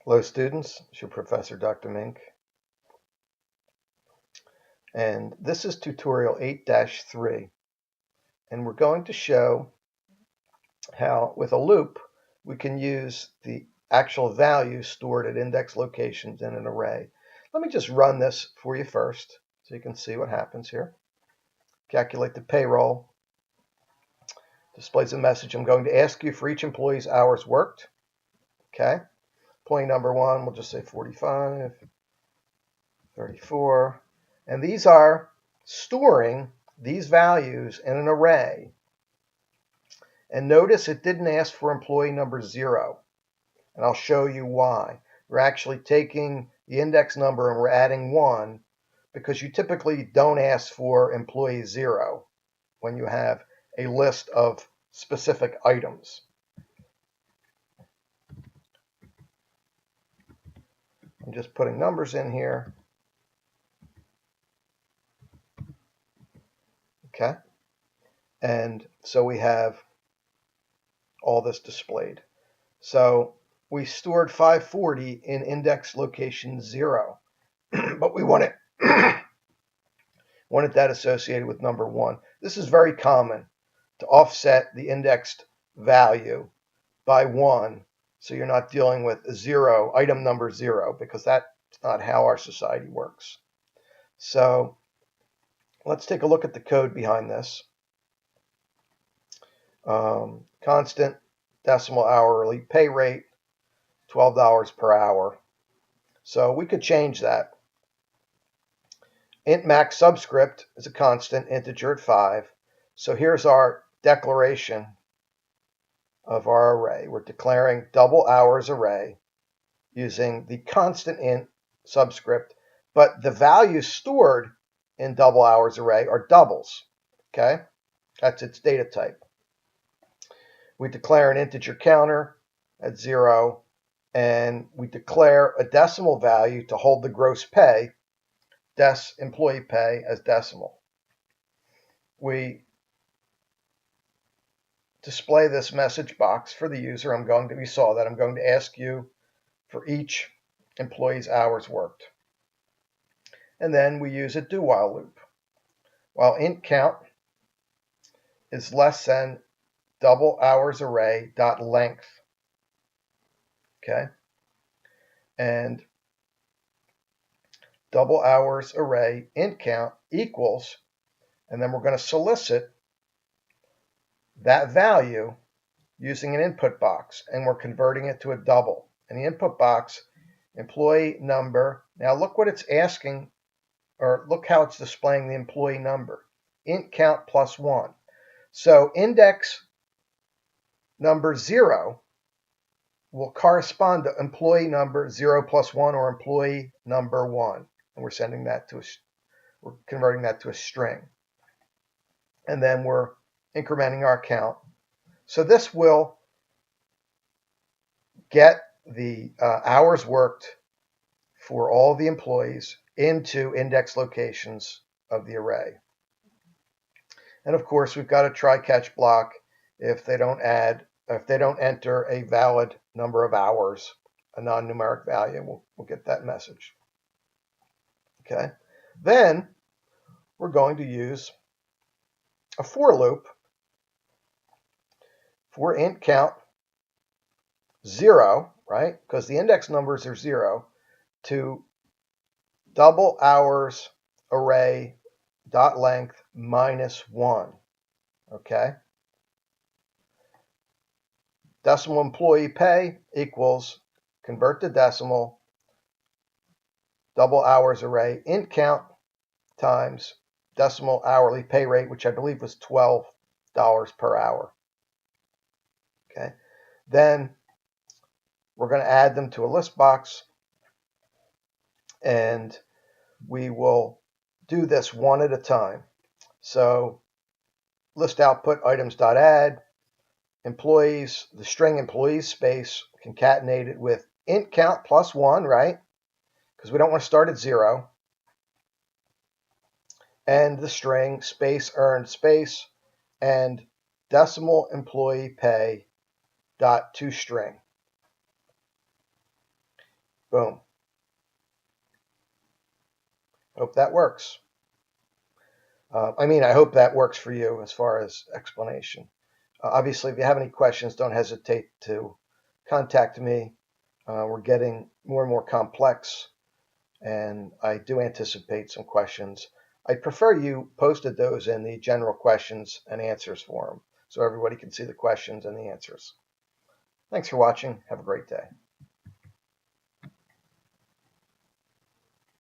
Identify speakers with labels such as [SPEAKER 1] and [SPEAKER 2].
[SPEAKER 1] Hello students, it's your professor Dr. Mink, and this is tutorial 8-3, and we're going to show how with a loop we can use the actual values stored at index locations in an array. Let me just run this for you first so you can see what happens here. Calculate the payroll, displays a message. I'm going to ask you for each employee's hours worked. Okay, employee number 1, we'll just say 45, 34, and these are storing these values in an array. And notice it didn't ask for employee number 0, and I'll show you why. We're actually taking the index number and we're adding 1 because you typically don't ask for employee 0 when you have a list of specific items. I'm just putting numbers in here. Okay, and so we have all this displayed. So we stored 540 in index location 0, but we wanted that associated with number 1. This is very common to offset the indexed value by 1, so you're not dealing with 0, item number 0, because that's not how our society works. So let's take a look at the code behind this. Constant decimal hourly pay rate, $12 per hour. So we could change that. Int max subscript is a constant integer at 5. So here's our declaration of our array. We're declaring double hours array using the constant int subscript, but the values stored in double hours array are doubles. Okay, that's its data type. We declare an integer counter at 0, and we declare a decimal value to hold the gross pay, employee pay, as decimal. We display this message box for the user. We saw that. I'm going to ask you for each employee's hours worked. And then we use a do while loop. While int count is less than double hours array dot length. Okay, and double hours array int count equals, and then we're going to solicit that value using an input box, and we're converting it to a double. And the input box, employee number. Now look what it's asking, or look how it's displaying the employee number. Int count plus 1. So index number 0 will correspond to employee number 0 plus 1, or employee number 1. And we're sending that to we're converting that to a string. And then we're incrementing our count. So this will get the hours worked for all the employees into index locations of the array. And of course, we've got a try-catch block if they don't enter a valid number of hours, a non-numeric value. We'll get that message. Okay. Then we're going to use a for loop for int count 0, right? Because the index numbers are 0, to double hours array dot length minus 1. Okay. Decimal employee pay equals, convert to decimal, double hours array int count times decimal hourly pay rate, which I believe was $12 per hour. Okay. Then we're going to add them to a list box, and we will do this one at a time. So list output items.add, employees, the string employees space, concatenated with int count plus 1, right? Because we don't want to start at 0. And the string space earned space and decimal employee pay dot toString. Boom. Hope that works. I hope that works for you as far as explanation. Obviously, if you have any questions, don't hesitate to contact me. We're getting more and more complex, and I do anticipate some questions. I prefer you posted those in the general questions and answers forum so everybody can see the questions and the answers. Thanks for watching. Have a great day.